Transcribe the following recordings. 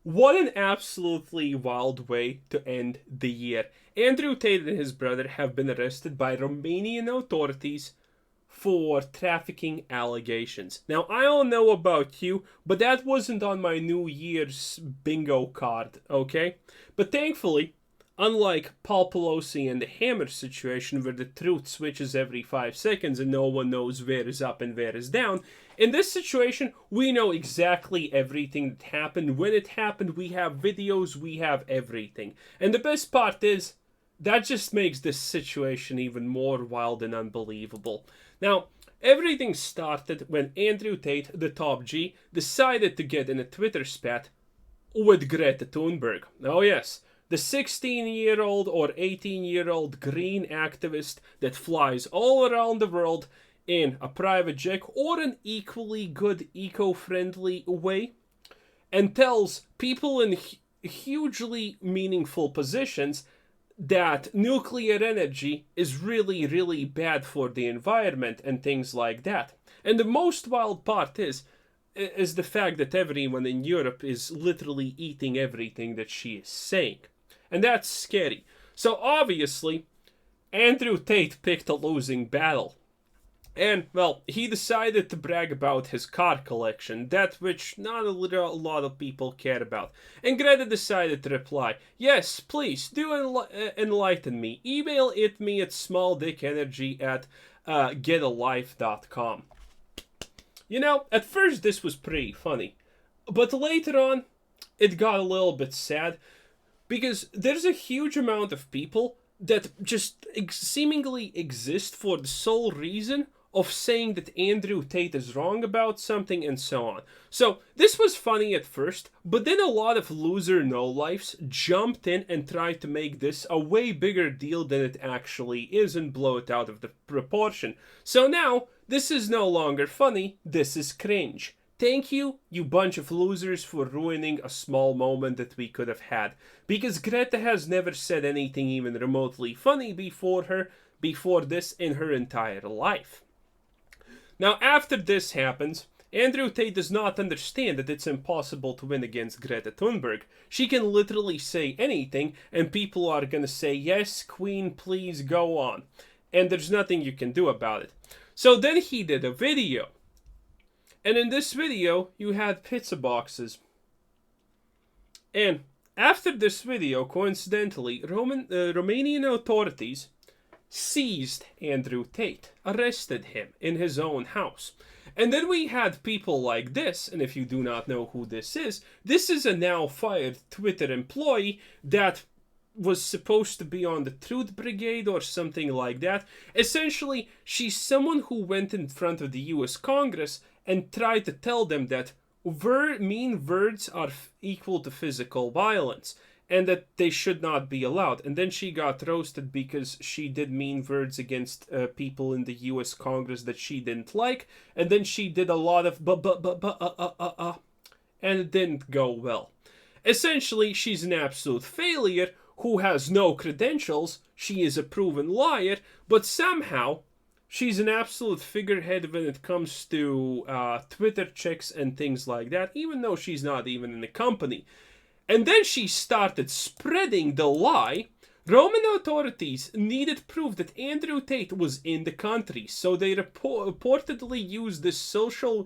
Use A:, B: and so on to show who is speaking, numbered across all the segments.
A: What an absolutely wild way to end the year. Andrew Tate and his brother have been arrested by Romanian authorities for trafficking allegations. Now, I don't know about you, but that wasn't on my New Year's bingo card, okay? But thankfully, unlike Paul Pelosi and the Hammer situation where the truth switches every 5 seconds and no one knows where is up and where is down, in this situation, we know exactly everything that happened. When it happened, we have videos, we have everything. And the best part is, that just makes this situation even more wild and unbelievable. Now, everything started when Andrew Tate, the top G, decided to get in a Twitter spat with Greta Thunberg. Oh yes, the 16-year-old or 18-year-old green activist that flies all around the world in a private jet or an equally good eco-friendly way and tells people in hugely meaningful positions that nuclear energy is really, really bad for the environment and things like that. And the most wild part is the fact that everyone in Europe is literally eating everything that she is saying. And that's scary. So obviously, Andrew Tate picked a losing battle. And, well, he decided to brag about his car collection, that which not a lot of people care about. And Greta decided to reply, yes, please, do enlighten me. Email it me at smalldickenergy at getalife.com. You know, at first this was pretty funny. But later on, it got a little bit sad. Because there's a huge amount of people that just seemingly exist for the sole reason of saying that Andrew Tate is wrong about something and so on. So this was funny at first, but then a lot of loser no-lifes jumped in and tried to make this a way bigger deal than it actually is and blow it out of the proportion. So now, this is no longer funny, this is cringe. Thank you, you bunch of losers, for ruining a small moment that we could have had. Because Greta has never said anything even remotely funny before this in her entire life. Now, after this happens, Andrew Tate does not understand that it's impossible to win against Greta Thunberg. She can literally say anything, and people are gonna say, yes, queen, please go on. And there's nothing you can do about it. So then he did a video. And in this video, you had pizza boxes. And after this video, coincidentally, Romanian authorities seized Andrew Tate, arrested him in his own house. And then we had people like this, and if you do not know who this is a now fired Twitter employee that was supposed to be on the Truth Brigade or something like that. Essentially, she's someone who went in front of the US Congress and tried to tell them that mean words are equal to physical violence and that they should not be allowed. And then she got roasted because she did mean words against people in the US Congress that she didn't like. And then she did a lot of and it didn't go well. Essentially, she's an absolute failure who has no credentials. She is a proven liar, but somehow she's an absolute figurehead when it comes to Twitter checks and things like that, even though she's not even in the company. And then she started spreading the lie. Roman authorities needed proof that Andrew Tate was in the country, so they reportedly used this social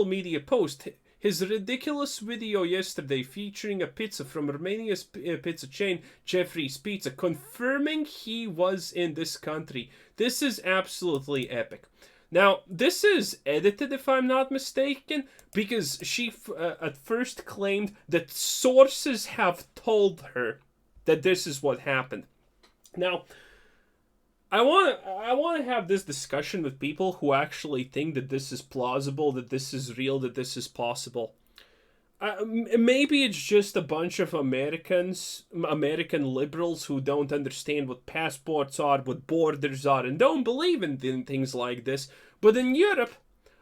A: media post. His ridiculous video yesterday featuring a pizza from Romania's pizza chain, Jeffrey's Pizza, confirming he was in this country. This is absolutely epic. Now, this is edited, if I'm not mistaken, because she at first claimed that sources have told her that this is what happened. Now, I want to have this discussion with people who actually think that this is plausible, that this is real, that this is possible. Maybe it's just a bunch of American liberals who don't understand what passports are, what borders are, and don't believe in things like this. But in Europe,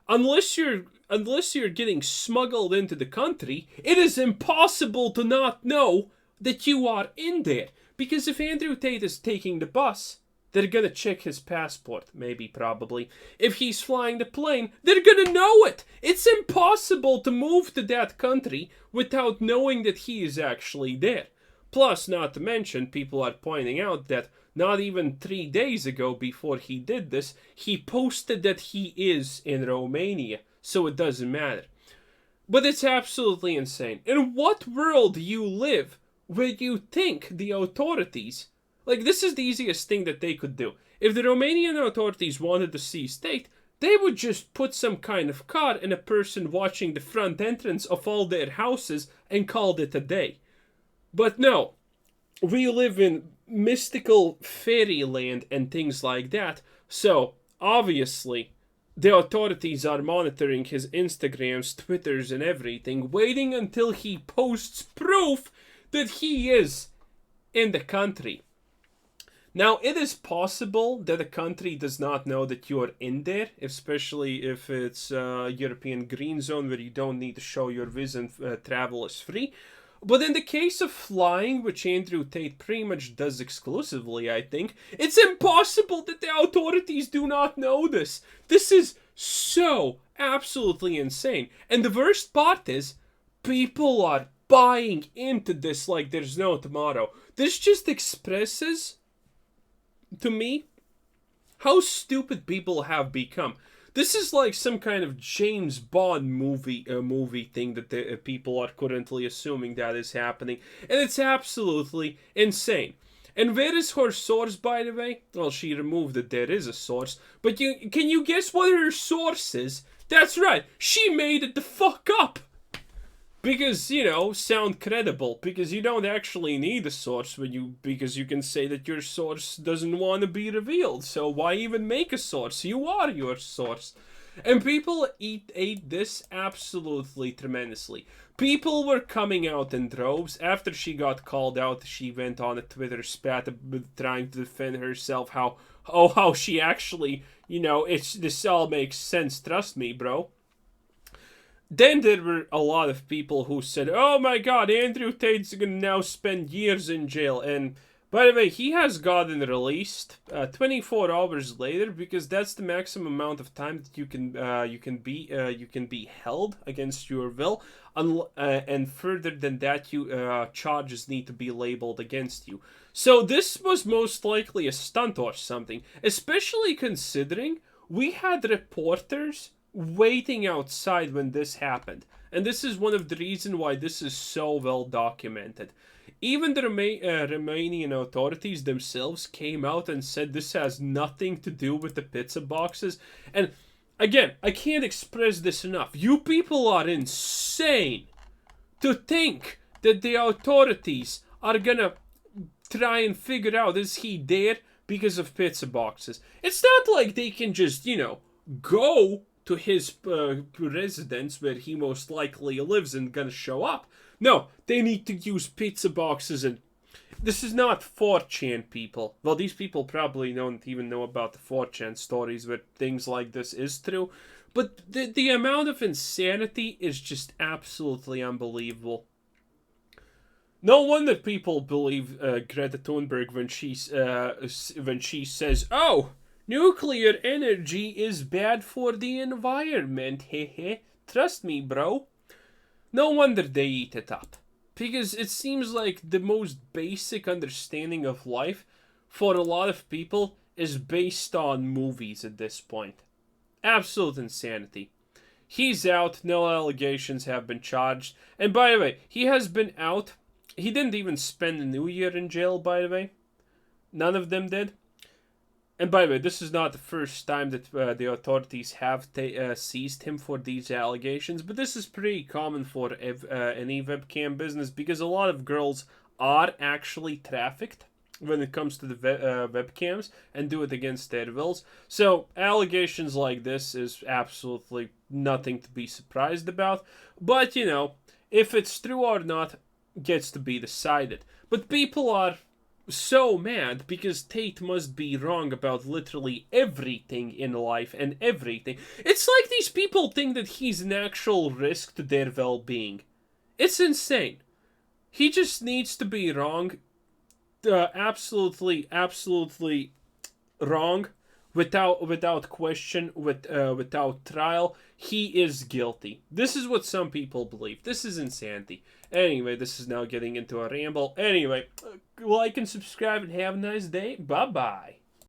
A: unless you're getting smuggled into the country, it is impossible to not know that you are in there. Because if Andrew Tate is taking the bus, they're gonna check his passport, maybe, probably. If he's flying the plane, they're gonna know it! It's impossible to move to that country without knowing that he is actually there. Plus, not to mention, people are pointing out that not even 3 days ago before he did this, he posted that he is in Romania, so it doesn't matter. But it's absolutely insane. In what world do you live where you think the authorities... Like, this is the easiest thing that they could do. If the Romanian authorities wanted to seize Tate, they would just put some kind of car and a person watching the front entrance of all their houses and called it a day. But no, we live in mystical fairyland and things like that, so obviously the authorities are monitoring his Instagrams, Twitters, and everything, waiting until he posts proof that he is in the country. Now, it is possible that a country does not know that you are in there, especially if it's a European green zone where you don't need to show your visa and travel is free. But in the case of flying, which Andrew Tate pretty much does exclusively, I think, it's impossible that the authorities do not know this. This is so absolutely insane. And the worst part is, people are buying into this like there's no tomorrow. This just expresses, to me, how stupid people have become. This is like some kind of James Bond movie thing that the people are currently assuming that is happening, and it's absolutely insane. And where is her source, by the way? Well, she removed that there is a source, but can you guess what her source is? That's right, she made it the fuck up! Because, you know, sound credible. Because you don't actually need a source because you can say that your source doesn't want to be revealed. So why even make a source? You are your source. And people ate this absolutely tremendously. People were coming out in droves. After she got called out, she went on a Twitter spat trying to defend herself. How she actually, you know, this all makes sense. Trust me, bro. Then there were a lot of people who said, oh my god, Andrew Tate's gonna now spend years in jail. And by the way, he has gotten released 24 hours later, because that's the maximum amount of time that you can be held against your will. And further than that, charges need to be labeled against you. So this was most likely a stunt or something, especially considering we had reporters waiting outside when this happened. And this is one of the reasons why this is so well documented. Even the Romanian authorities themselves came out and said this has nothing to do with the pizza boxes. And again, I can't express this enough. You people are insane to think that the authorities are gonna try and figure out, is he there because of pizza boxes? It's not like they can just, you know, go to his residence where he most likely lives and gonna show up. No, they need to use pizza boxes, and this is not 4chan people. Well, these people probably don't even know about the 4chan stories where things like this is true, but the amount of insanity is just absolutely unbelievable. No wonder people believe Greta Thunberg when she says, "Oh, nuclear energy is bad for the environment, hehe. Trust me, bro." No wonder they eat it up. Because it seems like the most basic understanding of life for a lot of people is based on movies at this point. Absolute insanity. He's out, no allegations have been charged. And by the way, he has been out. He didn't even spend the New Year in jail, by the way. None of them did. And by the way, this is not the first time that the authorities have seized him for these allegations, but this is pretty common for any webcam business, because a lot of girls are actually trafficked when it comes to the webcams and do it against their wills. So allegations like this is absolutely nothing to be surprised about. But, you know, if it's true or not gets to be decided. But people are so mad because Tate must be wrong about literally everything in life and everything. It's like these people think that he's an actual risk to their well-being. It's insane. He just needs to be wrong. Absolutely wrong, without question, without trial, he is guilty. This is what some people believe. This is insanity. Anyway, this is now getting into a ramble. Anyway, like and subscribe and have a nice day. Bye bye.